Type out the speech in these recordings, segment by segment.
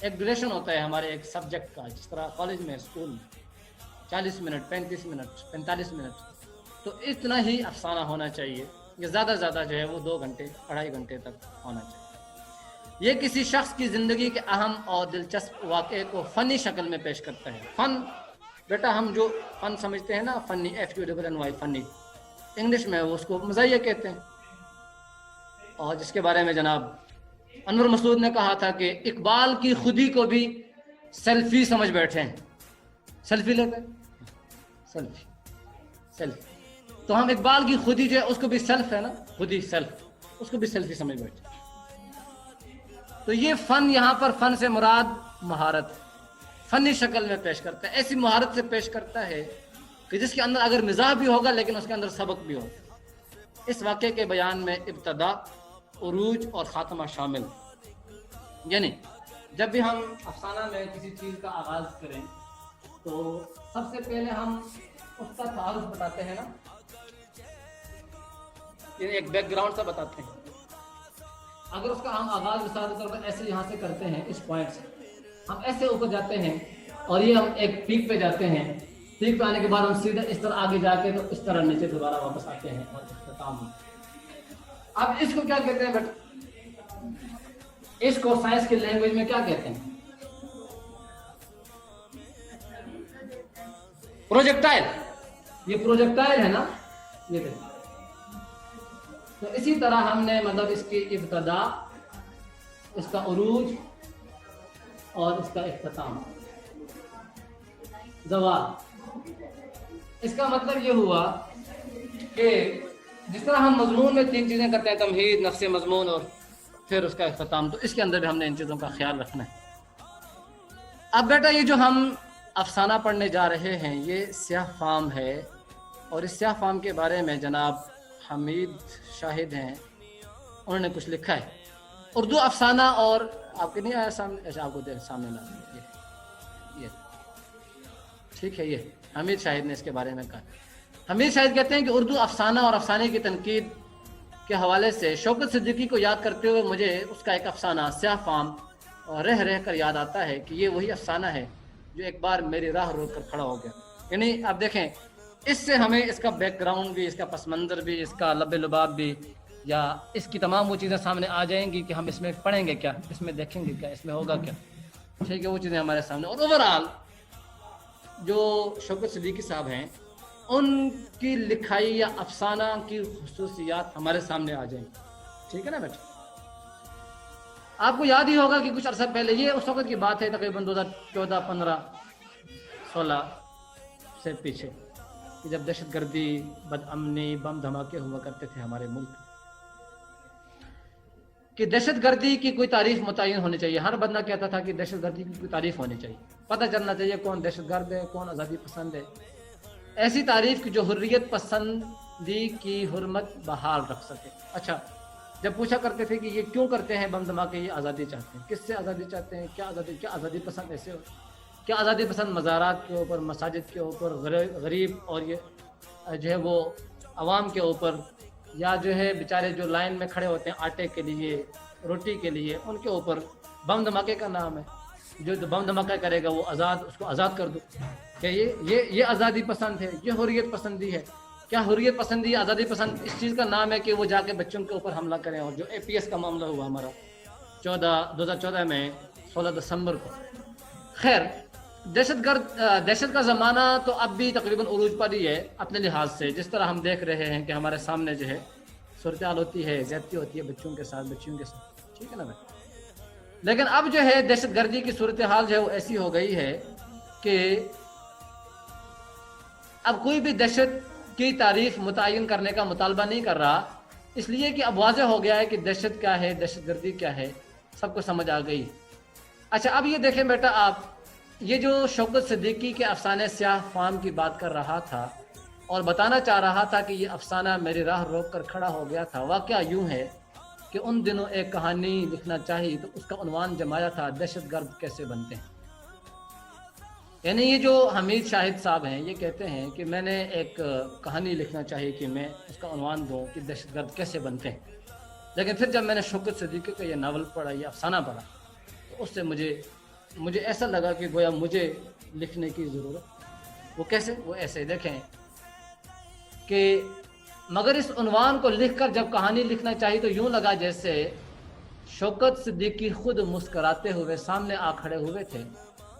ایک ڈیوریشن ہوتا ہے ہمارے ایک سبجیکٹ کا، جس طرح کالج میں اسکول میں 40 منٹ 35 منٹ 45 منٹ، تو اتنا ہی افسانہ ہونا چاہیے، یہ زیادہ سے زیادہ جو ہے وہ 2 گھنٹے 2.5 گھنٹے تک ہونا چاہیے۔ یہ کسی شخص کی زندگی کے اہم اور دلچسپ واقعے کو فنی شکل میں پیش کرتا ہے۔ فن بیٹا ہم جو فن سمجھتے ہیں نا، فنی FUNNY فنی، انگلش میں وہ اس کو مزاحیہ کہتے ہیں، اور جس کے بارے میں جناب انور مسعود نے کہا تھا کہ اقبال کی خودی کو بھی سیلفی سمجھ بیٹھے ہیں۔ سیلفی لیتے ہیں، سیلفی، تو ہم اقبال کی خودی جو ہے اس کو بھی سیلف ہے نا، خودی سیلف، اس کو بھی سیلفی سمجھ بیٹھے۔ تو یہ فن، یہاں پر فن سے مراد مہارت، فنی شکل میں پیش کرتا ہے، ایسی مہارت سے پیش کرتا ہے کہ جس کے اندر اگر مزاح بھی ہوگا لیکن اس کے اندر سبق بھی ہوگا۔ اس واقعے کے بیان میں ابتدا، عروج اور خاتمہ شامل، یعنی جب بھی ہم افسانہ میں کسی چیز کا آغاز کریں تو سب سے پہلے ہم اس کا تعارف بتاتے ہیں نا، یعنی ایک بیک گراؤنڈ سا بتاتے ہیں۔ اگر اس کا ہم آغاز مثال کے طور پر ایسے یہاں سے کرتے ہیں، اس پوائنٹ سے ہم ایسے اوپر جاتے ہیں اور یہ ہم ایک پیک پہ جاتے ہیں، پیک پہ آنے کے بعد ہم سیدھا اس طرح آگے جا کے تو اس طرح نیچے دوبارہ واپس آتے ہیں اور اختتام۔ اب اس کو کیا کہتے ہیں بیٹا؟ اس کو سائنس کی لینگویج میں کیا کہتے ہیں؟ پروجیکٹائل۔ یہ پروجیکٹائل ہے نا، یہ دیکھیں۔ تو اسی طرح ہم نے مطلب اس کی ابتدا، اس کا عروج اور اس کا اختتام، زوال۔ اس کا مطلب یہ ہوا کہ جس طرح ہم مضمون میں 3 چیزیں کرتے ہیں، تمہید، نفس مضمون اور پھر اس کا اختتام، تو اس کے اندر بھی ہم نے ان چیزوں کا خیال رکھنا ہے۔ اب بیٹا یہ جو ہم افسانہ پڑھنے جا رہے ہیں یہ سیاہ فام ہے، اور اس سیاہ فام کے بارے میں جناب حمید شاہد ہیں، انہوں نے کچھ لکھا ہے، اردو افسانہ، اور آپ کے نہیں آیا سامنے؟ ایسا آپ کو سامنے لا، یہ ٹھیک ہے، یہ حمید شاہد نے اس کے بارے میں کہا۔ حمید شاہد کہتے ہیں کہ اردو افسانہ اور افسانے کی تنقید کے حوالے سے شوکت صدیقی کو یاد کرتے ہوئے مجھے اس کا ایک افسانہ سیاہ فام رہ رہ کر یاد آتا ہے کہ یہ وہی افسانہ ہے جو ایک بار میری راہ روک کر کھڑا ہو گیا۔ یعنی اب دیکھیں، اس سے ہمیں اس کا بیک گراؤنڈ بھی، اس کا پس منظر بھی، اس کا لب لباب بھی، یا اس کی تمام وہ چیزیں سامنے آ جائیں گی کہ ہم اس میں پڑھیں گے کیا، اس میں دیکھیں گے کیا، اس میں ہوگا کیا، ٹھیک ہے، وہ چیزیں ہمارے سامنے۔ اور اوورآل جو شوکت صدیقی صاحب ہیں ان کی لکھائی یا افسانہ کی خصوصیات ہمارے سامنے آ جائیں گی، ٹھیک ہے نا بیٹا؟ آپ کو یاد ہی ہوگا کہ کچھ عرصہ پہلے، یہ اس وقت کی بات ہے تقریباً 2014 15 16 سے پیچھے، کہ جب دہشت گردی، بد امنی، بم دھماکے ہوا کرتے تھے ہمارے ملک، کہ دہشت گردی کی کوئی تعریف متعین ہونی چاہیے۔ ہر بندہ کہتا تھا کہ دہشت گردی کی کوئی تعریف ہونی چاہیے، پتہ چلنا چاہیے کون دہشت گرد ہے، کون آزادی پسند ہے، ایسی تعریف کی جو حریت پسندی کی حرمت بحال رکھ سکے۔ اچھا، جب پوچھا کرتے تھے کہ یہ کیوں کرتے ہیں بم دھماکے، یہ آزادی چاہتے ہیں، کس سے آزادی چاہتے ہیں، کیا آزادی پسند ایسے ہو، کیا آزادی پسند مزارات کے اوپر، مساجد کے اوپر، غریب اور یہ جو ہے وہ عوام کے اوپر، یا جو ہے بیچارے جو لائن میں کھڑے ہوتے ہیں آٹے کے لیے، روٹی کے لیے، ان کے اوپر بم دھماکے کا نام ہے۔ جو بم دھماکہ کرے گا وہ آزاد، اس کو آزاد کر دو۔ کیا یہ آزادی پسند ہے، یہ حریت پسندی ہے؟ کیا حریت پسندی، آزادی پسند اس چیز کا نام ہے کہ وہ جا کے بچوں کے اوپر حملہ کریں؟ اور جو APS کا معاملہ ہوا ہمارا 2014 میں 16 دسمبر کو، خیر دہشت کا زمانہ تو اب بھی تقریباً عروج پر ہی ہے اپنے لحاظ سے، جس طرح ہم دیکھ رہے ہیں کہ ہمارے سامنے جو ہے صورتحال ہوتی ہے، زیادتی ہوتی ہے بچوں کے ساتھ، ٹھیک ہے نا بھائی؟ لیکن اب جو ہے دہشت گردی کی صورتحال جو ہے وہ ایسی ہو گئی ہے کہ اب کوئی بھی دہشت کی تعریف متعین کرنے کا مطالبہ نہیں کر رہا، اس لیے کہ اب واضح ہو گیا ہے کہ دہشت کیا ہے، دہشت گردی کیا ہے، سب کو سمجھ آ گئی۔ اچھا، اب یہ دیکھیں بیٹا، آپ یہ جو شوکت صدیقی کے افسانے سیاہ فام کی بات کر رہا تھا اور بتانا چاہ رہا تھا کہ یہ افسانہ میری راہ روک کر کھڑا ہو گیا تھا، واقعہ یوں ہے کہ ان دنوں ایک کہانی لکھنا چاہیے تو اس کا عنوان جمایا تھا دہشت گرد کیسے بنتے ہیں۔ یعنی یہ جو حمید شاہد صاحب ہیں یہ کہتے ہیں کہ میں نے ایک کہانی لکھنا چاہیے کہ میں اس کا عنوان دوں کہ دہشت گرد کیسے بنتے ہیں، لیکن پھر جب میں نے شوکت صدیقی کا یہ ناول پڑھا، یہ افسانہ پڑھا، تو اس سے مجھے مجھے ایسا لگا کہ گویا مجھے لکھنے کی ضرورت. وہ کیسے؟ وہ ایسے دیکھیں کہ مگر اس عنوان کو لکھ کر جب کہانی لکھنا چاہیے تو یوں لگا جیسے شوکت صدیقی خود مسکراتے ہوئے سامنے آ کھڑے ہوئے تھے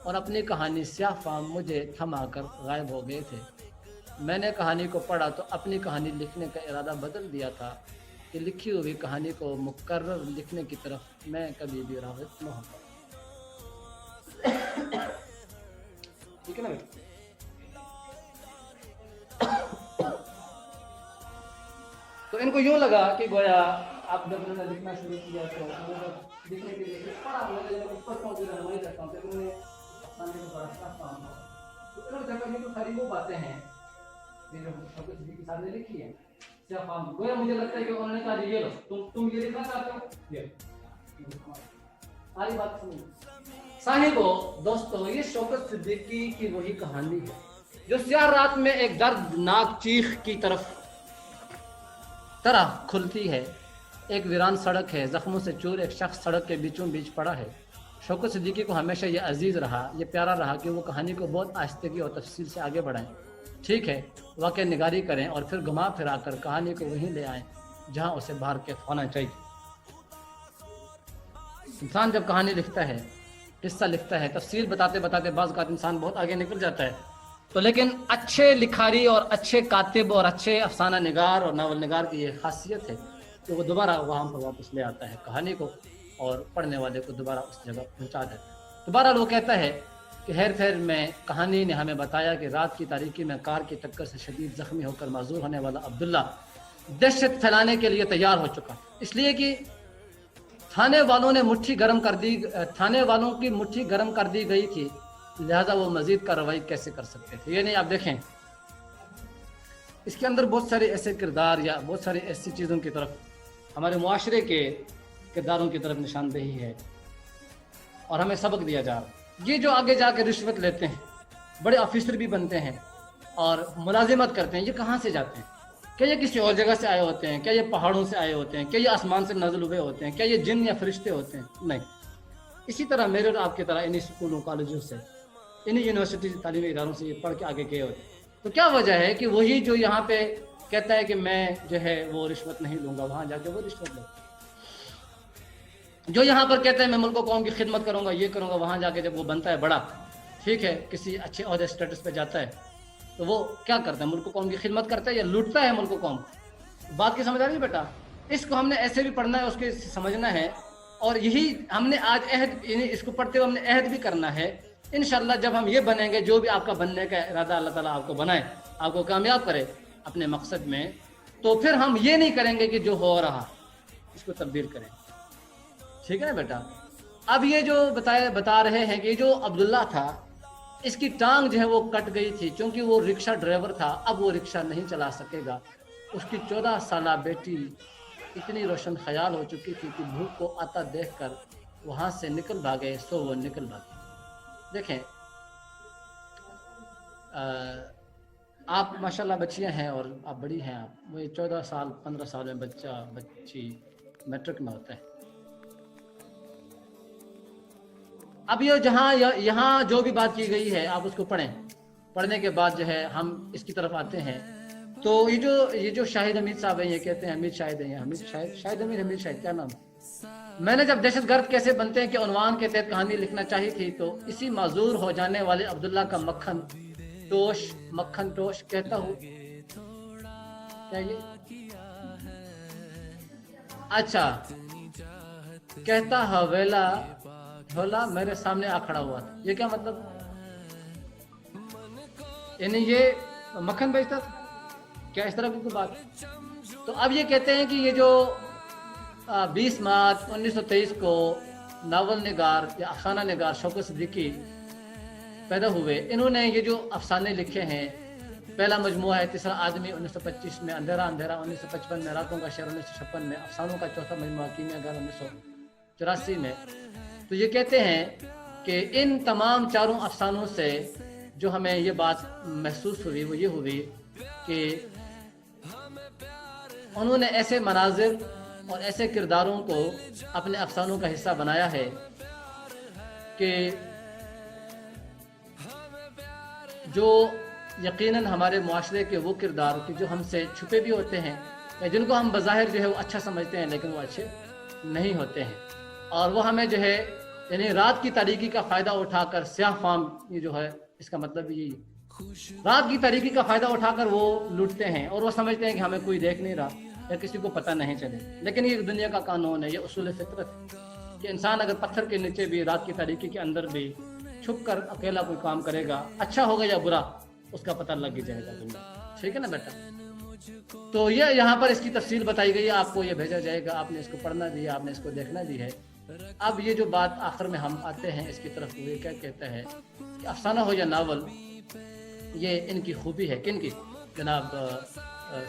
اور اپنی کہانی سیاہ فام مجھے تھما کر غائب ہو گئے تھے. میں نے کہانی کو پڑھا تو اپنی کہانی لکھنے کا ارادہ بدل دیا تھا کہ لکھی ہوئی کہانی کو مکرر لکھنے کی طرف میں کبھی بھی راغب نہ ہوتا. ٹھیک ہے نا بیٹا؟ تو ان کو یوں لگا کہ گویا آپ جب نے لکھنا شروع کیا تو لکھنے کے لیے پڑھا اوپر پہنچ رہنمائی کرتا ہوں کہ انہوں نے افسانے کو بڑا سخت کام کیا. تو انہوں نے جگہ یہ تو ساری وہ باتیں ہیں جو شوکت صدیقی صاحب نے لکھی ہے سیاہ فام. گویا مجھے لگتا ہے کہ انہوں نے کہا یہ لو تم یہ لکھنا چاہتے ہو یہ ساری بات سنیں. صاحبو دوستو یہ شوکت صدیقی کی وہی کہانی ہے جو سیاہ رات میں ایک دردناک چیخ کی طرح کھلتی ہے. ایک ویران سڑک ہے, زخموں سے چور ایک شخص سڑک کے بیچوں بیچ پڑا ہے. شوکت صدیقی کو ہمیشہ یہ عزیز رہا, یہ پیارا رہا کہ وہ کہانی کو بہت آہستگی اور تفصیل سے آگے بڑھائیں. ٹھیک ہے, واقعہ نگاری کریں اور پھر گھما پھرا کر کہانی کو وہیں لے آئیں جہاں اسے باہر کے ہونا چاہیے. انسان جب کہانی لکھتا ہے, قصہ لکھتا ہے, تفصیل بتاتے بتاتے بعض اوقات انسان بہت آگے نکل جاتا ہے. تو لیکن اچھے لکھاری اور اچھے کاتب اور اچھے افسانہ نگار اور ناول نگار کی یہ خاصیت ہے کہ وہ دوبارہ وہاں پر واپس لے آتا ہے کہانی کو اور پڑھنے والے کو دوبارہ اس جگہ پہنچا دیتا ہے. دوبارہ وہ کہتا ہے کہ ہیر پھیر میں کہانی نے ہمیں بتایا کہ رات کی تاریکی میں کار کی ٹکر سے شدید زخمی ہو کر معذور ہونے والا عبداللہ دہشت پھیلانے کے لیے تیار ہو چکا, اس لیے کہ تھانے والوں کی مٹھی گرم کر دی گئی تھی, لہذا وہ مزید کارروائی کیسے کر سکتے تھے. یہ نہیں, آپ دیکھیں اس کے اندر بہت سارے ایسے کردار یا بہت ساری ایسی چیزوں کی طرف ہمارے معاشرے کے کرداروں کی طرف نشاندہی ہے اور ہمیں سبق دیا جا رہا ہے. یہ جو آگے جا کے رشوت لیتے ہیں, بڑے آفیسر بھی بنتے ہیں اور ملازمت کرتے ہیں, یہ کہاں سے جاتے ہیں؟ کیا یہ کسی اور جگہ سے آئے ہوتے ہیں؟ کیا یہ پہاڑوں سے آئے ہوتے ہیں؟ کیا یہ آسمان سے نازل ہوئے ہوتے ہیں؟ کیا یہ جن یا فرشتے ہوتے ہیں؟ نہیں. اسی طرح میرے اور آپ کی طرح انہی اسکولوں کالجوں سے, انہی یونیورسٹی تعلیمی اداروں سے یہ پڑھ کے آگے گئے ہوتے ہیں. تو کیا وجہ ہے کہ وہی جو یہاں پہ کہتا ہے کہ میں جو ہے وہ رشوت نہیں لوں گا, وہاں جا کے وہ رشوت لے. جو یہاں پر کہتا ہے میں ملک و قوم کی خدمت کروں گا, یہ کروں گا, وہاں جا کے جب وہ بنتا ہے بڑا, ٹھیک ہے, کسی اچھے عہدے اسٹیٹس پہ جاتا ہے, تو وہ کیا کرتا ہے؟ ملک و قوم کی خدمت کرتا ہے یا لوٹتا ہے ملک و قوم؟ بات کی سمجھ آ رہی ہے بیٹا؟ اس کو ہم نے ایسے بھی پڑھنا ہے, اس کے سمجھنا ہے, اور یہی ہم نے آج عہد, اس کو پڑھتے ہوئے ہم نے عہد بھی کرنا ہے. انشاءاللہ جب ہم یہ بنیں گے, جو بھی آپ کا بننے کا ارادہ اللہ تعالیٰ آپ کو بنائے, آپ کو کامیاب کرے اپنے مقصد میں, تو پھر ہم یہ نہیں کریں گے کہ جو ہو رہا اس کو تبدیل کریں. ٹھیک ہے نا بیٹا؟ اب یہ جو بتا رہے ہیں کہ جو عبداللہ تھا, اس کی ٹانگ جو ہے وہ کٹ گئی تھی چونکہ وہ رکشہ ڈرائیور تھا. اب وہ رکشہ نہیں چلا سکے گا. اس کی 14 سالہ بیٹی اتنی روشن خیال ہو چکی تھی کہ بھوک کو آتا دیکھ کر وہاں سے نکل بھاگے, سو وہ نکل بھاگے. دیکھیں آپ ماشاءاللہ بچیاں ہیں اور آپ بڑی ہیں, آپ وہ 14 سال 15 سال میں بچی میٹرک میں ہوتا ہے. اب یہ یہاں جو بھی بات کی گئی ہے آپ اس کو پڑھیں. پڑھنے کے بعد جو ہے ہم اس کی طرف آتے ہیں. تو یہ جو شاہد حمید صاحب ہیں, یہ کہتے ہیں حمید شاہد ہیں, حمید شاہد کیا نام ہے. میں نے جب دہشت گرد کیسے بنتے ہیں کہ عنوان کے تحت کہانی لکھنا چاہی تھی, تو اسی معذور ہو جانے والے عبداللہ کا مکھن ٹوش کہتا ہوں. کیا یہ اچھا کہتا ہولا میرے سامنے آ کھڑا ہوا تھا. یہ کیا مطلب؟ یعنی یہ مکھن بیچتا تھا کیا, اس طرح کی کوئی بات؟ تو اب یہ کہتے ہیں کہ یہ جو 20 مارچ 1923 کو ناول نگار یا افسانہ نگار شوکت صدیقی پیدا ہوئے, انہوں نے یہ جو افسانے لکھے ہیں, پہلا مجموعہ ہے تیسرا آدمی 1925 میں, اندھیرا 1955 میں, راتوں کا شہر 1956 میں, افسانوں کا چوتھا مجموعہ کیمیا گھر 1984 میں. تو یہ کہتے ہیں کہ ان تمام چاروں افسانوں سے جو ہمیں یہ بات محسوس ہوئی وہ یہ ہوئی کہ انہوں نے ایسے مناظر اور ایسے کرداروں کو اپنے افسانوں کا حصہ بنایا ہے کہ جو یقیناً ہمارے معاشرے کے وہ کردار کہ جو ہم سے چھپے بھی ہوتے ہیں یا جن کو ہم بظاہر جو ہے وہ اچھا سمجھتے ہیں لیکن وہ اچھے نہیں ہوتے ہیں، اور وہ ہمیں جو ہے یعنی رات کی تاریکی کا فائدہ اٹھا کر سیاہ فام، یہ جو ہے اس کا مطلب یہی رات کی تاریکی کا فائدہ اٹھا کر وہ لوٹتے ہیں اور وہ سمجھتے ہیں کہ ہمیں کوئی دیکھ نہیں رہا یا کسی کو پتہ نہیں چلے، لیکن یہ دنیا کا قانون ہے، یہ اصول فطرت ہے کہ انسان اگر پتھر کے نیچے بھی رات کی تاریکی کے اندر بھی چھپ کر اکیلا کوئی کام کرے گا، اچھا ہوگا یا برا اس کا پتہ لگ ہی جائے گا دنیا، ٹھیک ہے نا بیٹا؟ تو یہ یہاں پر اس کی تفصیل بتائی گئی ہے، آپ کو یہ بھیجا جائے گا، آپ نے اس کو پڑھنا بھی ہے، آپ نے اس کو دیکھنا بھی ہے۔ اب یہ جو بات آخر میں ہم آتے ہیں اس کی طرف، وہ کیا کہتا ہے کہ افسانہ ہو یا ناول، یہ ان کی خوبی ہے، کن کی؟ جناب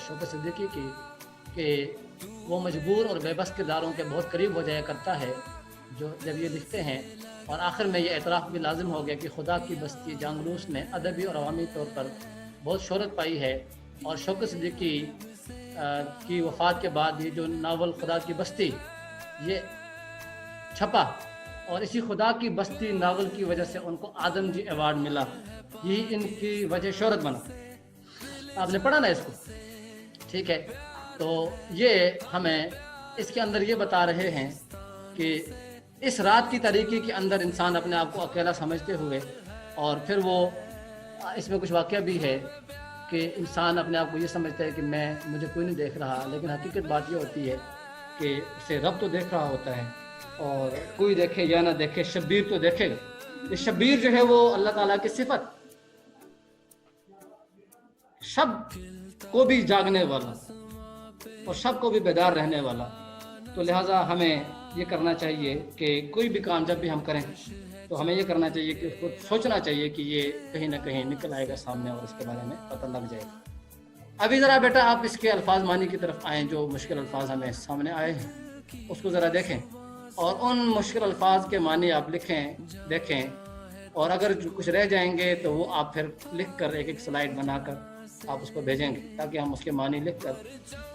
شوکت صدیقی کی، کہ وہ مجبور اور بے بس کرداروں کے بہت قریب ہو جایا کرتا ہے جو جب یہ لکھتے ہیں، اور آخر میں یہ اعتراف بھی لازم ہو گیا کہ خدا کی بستی جانگلوس نے ادبی اور عوامی طور پر بہت شہرت پائی ہے، اور شوکت صدیقی کی وفات کے بعد یہ جو ناول خدا کی بستی یہ چھپا، اور اسی خدا کی بستی ناول کی وجہ سے ان کو آدم جی ایوارڈ ملا، یہی ان کی وجہ شہرت بنا۔ آپ نے پڑھا نا اس کو، ٹھیک ہے؟ تو یہ ہمیں اس کے اندر یہ بتا رہے ہیں کہ اس رات کی تاریکی کے اندر انسان اپنے آپ کو اکیلا سمجھتے ہوئے، اور پھر وہ اس میں کچھ واقعہ بھی ہے کہ انسان اپنے آپ کو یہ سمجھتا ہے کہ مجھے کوئی نہیں دیکھ رہا، لیکن حقیقت بات یہ ہوتی ہے کہ اسے رب تو دیکھ رہا ہوتا ہے، اور کوئی دیکھے یا نہ دیکھے شبیر تو دیکھے گا۔ یہ شبیر جو ہے وہ اللہ تعالیٰ کی صفت، شب کو بھی جاگنے والا اور شب کو بھی بیدار رہنے والا۔ تو لہٰذا ہمیں یہ کرنا چاہیے کہ کوئی بھی کام جب بھی ہم کریں تو ہمیں یہ کرنا چاہیے کہ اس کو سوچنا چاہیے کہ یہ کہیں نہ کہیں نکل آئے گا سامنے اور اس کے بارے میں پتہ لگ جائے گا۔ ابھی ذرا بیٹا آپ اس کے الفاظ معنی کی طرف آئیں، جو مشکل الفاظ ہمیں سامنے آئے ہیں اس کو ذرا دیکھیں، اور ان مشکل الفاظ کے معنی آپ لکھیں، دیکھیں، اور اگر کچھ رہ جائیں گے تو وہ آپ پھر لکھ کر ایک ایک سلائڈ بنا کر آپ اس کو بھیجیں گے، تاکہ ہم اس کے معنی لکھ کر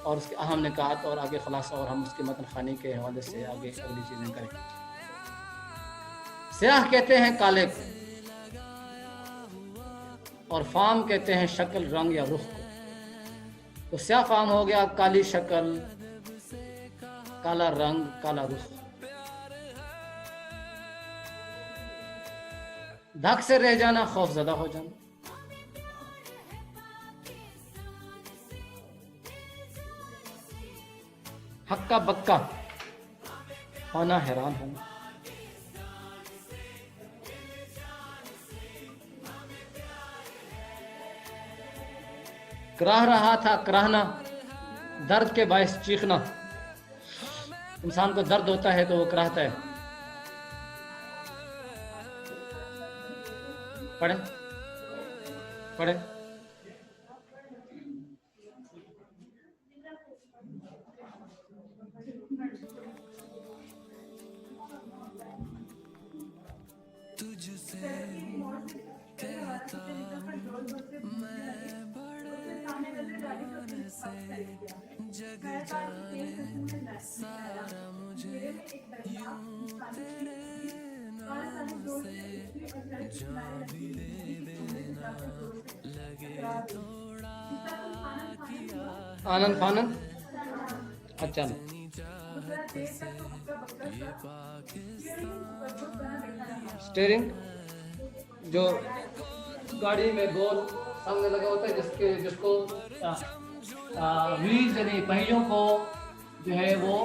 اور اس کے اہم نکات اور آگے خلاصہ اور ہم اس کے متن خوانی کے حوالے سے آگے اگلی چیزیں کریں۔ سیاہ کہتے ہیں کالے کو، اور فام کہتے ہیں شکل، رنگ یا رخ کو۔ تو سیاہ فام ہو گیا کالی شکل، کالا رنگ، کالا رخ۔ دھک سے رہ جانا، خوف زدہ ہو جانا۔ ہکا بکا ہونا، حیران ہونا۔ کراہ رہا تھا کراہنا، درد کے باعث چیخنا۔ انسان کو درد ہوتا ہے تو وہ کراہتا ہے۔ پڑھیں پڑھیں۔ تجھ سے کہتا میں بڑے سے جگ جانے سارا مجھے یوں تیرے نام سے جان بھی دے دینا لگے تھوڑا کیا آنند فانند۔ اچھا اسٹیئرنگ جو گاڑی میں گول سامنے لگا ہوتا ہے، جس کو ویلز یعنی پہیوں کو جو ہے وہ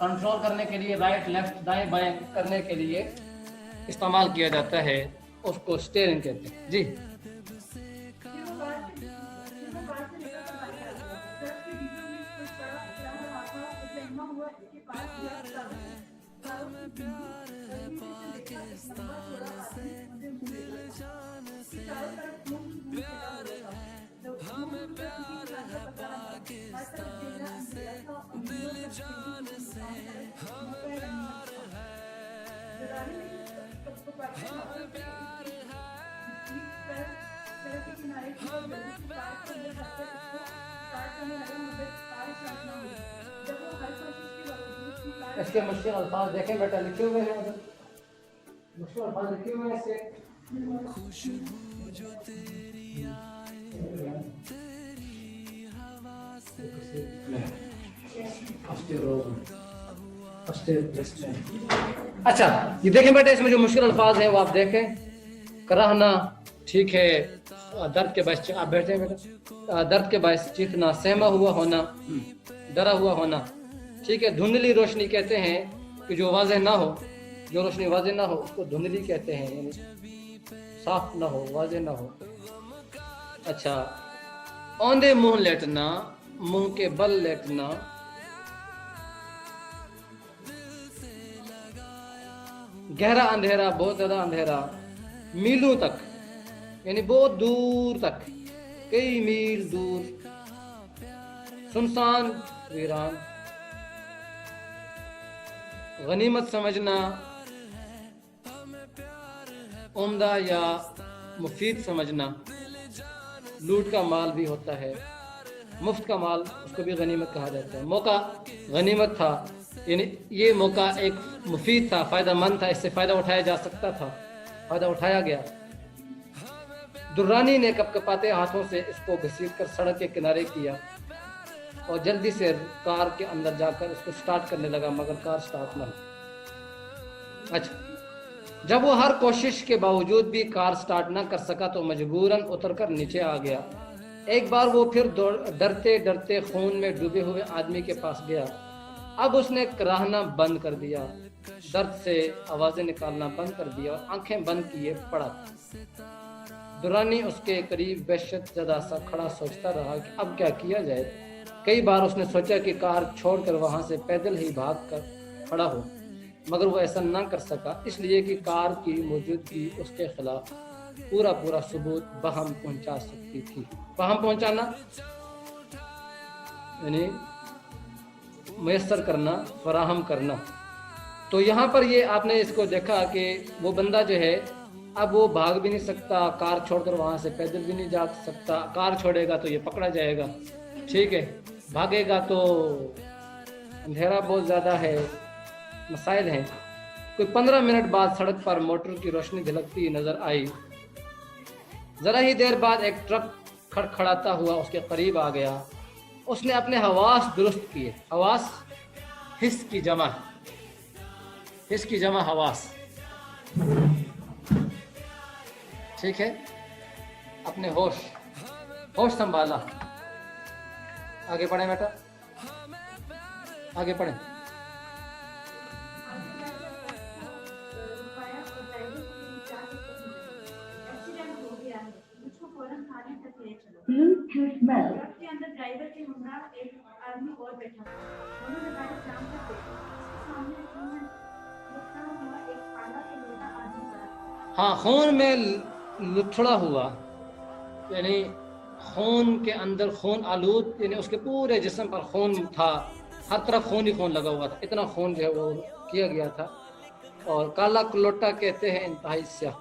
کنٹرول کرنے کے لیے رائٹ لیفٹ دائیں بائیں کرنے کے لیے استعمال کیا جاتا ہے، اس کو اسٹیئرنگ کہتے ہیں۔ جی اس کے مشکل الفاظ دیکھیں بیٹا، لکھے ہوئے ہیں، مشکل الفاظ لکھے ہوئے ہیں اس کے اچھا یہ دیکھیں بیٹے، اس میں جو مشکل الفاظ ہیں وہ آپ دیکھیں. کراہنا ٹھیک ہے، درد کے باعث آپ بیٹھے ہیں بیٹا، درد کے باعث چیخنا، سہما ہوا ہونا، ڈرا ہوا ہونا. ٹھیک ہے. دھندلی روشنی کہتے ہیں کہ جو واضح نہ ہو، جو روشنی واضح نہ ہو اس کو دھندلی کہتے ہیں، یعنی صاف نہ ہو، واضح نہ ہو. اچھا، اوندے منہ لیٹنا، منہ کے بل لیٹنا. گہرا اندھیرا، بہت زیادہ اندھیرا، میلوں تک یعنی بہت دور تک، کئی میل دور. سنسان، ویران. غنیمت سمجھنا، عمدہ یا مفید سمجھنا. لوٹ کا مال بھی ہوتا ہے، مفت کا مال اس کو بھی غنیمت کہا جاتا ہے. موقع غنیمت تھا، یعنی یہ موقع ایک مفید تھا، فائدہ مند تھا، اس سے فائدہ اٹھایا جا سکتا تھا، فائدہ اٹھایا گیا. درانی نے کپ کپاتے ہاتھوں سے اس کو گھسیٹ کر سڑک کے کنارے کیا اور جلدی سے کار کے اندر جا کر اس کو سٹارٹ کرنے لگا، مگر کار سٹارٹ نہ ہوئی. اچھا، جب وہ ہر کوشش کے باوجود بھی کار سٹارٹ نہ کر سکا تو مجبوراً اتر کر نیچے آ گیا. ایک بار وہ پھر ڈرتے ڈرتے خون میں ڈوبے ہوئے آدمی کے پاس گیا. اب اس نے کراہنا بند کر دیا، درد سے آوازیں نکالنا بند کر دیا اور آنکھیں بند کیے پڑا. درانی اس کے قریب وحشت زدہ سا کھڑا سوچتا رہا کہ اب کیا کیا جائے. کئی بار اس نے سوچا کہ کار چھوڑ کر وہاں سے پیدل ہی بھاگ کر کھڑا ہو، مگر وہ ایسا نہ کر سکا، اس لیے کہ کار کی موجودگی اس کے خلاف پورا ثبوت بہم پہنچا سکتی تھی. بہم پہنچانا یعنی میسر کرنا، فراہم کرنا. تو یہاں پر یہ آپ نے اس کو دیکھا کہ وہ بندہ جو ہے اب وہ بھاگ بھی نہیں سکتا، کار چھوڑ کر وہاں سے پیدل بھی نہیں جا سکتا. کار چھوڑے گا تو یہ پکڑا جائے گا، ٹھیک ہے، بھاگے گا تو اندھیرا بہت زیادہ ہے، مسائل ہیں. کوئی 15 منٹ بعد سڑک پر موٹر کی روشنی جھلکتی نظر آئی. ذرا ہی دیر بعد ایک ٹرک کھڑکھڑاتا ہوا اس کے قریب آ گیا. اس نے اپنے حواس درست کیے. حواس حس کی جمع، حس کی جمع حواس، ٹھیک ہے. اپنے ہوش سنبھالا. آگے پڑھیں بیٹا، آگے پڑھیں. ہاں، خون میں لتھڑا ہوا یعنی خون کے اندر خون آلود، یعنی اس کے پورے جسم پر خون تھا، ہر طرف خون ہی خون لگا ہوا تھا، اتنا خون جو ہے وہ کیا گیا تھا. اور کالا کلوٹا کہتے ہیں انتہائی سیاہ.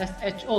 SHO,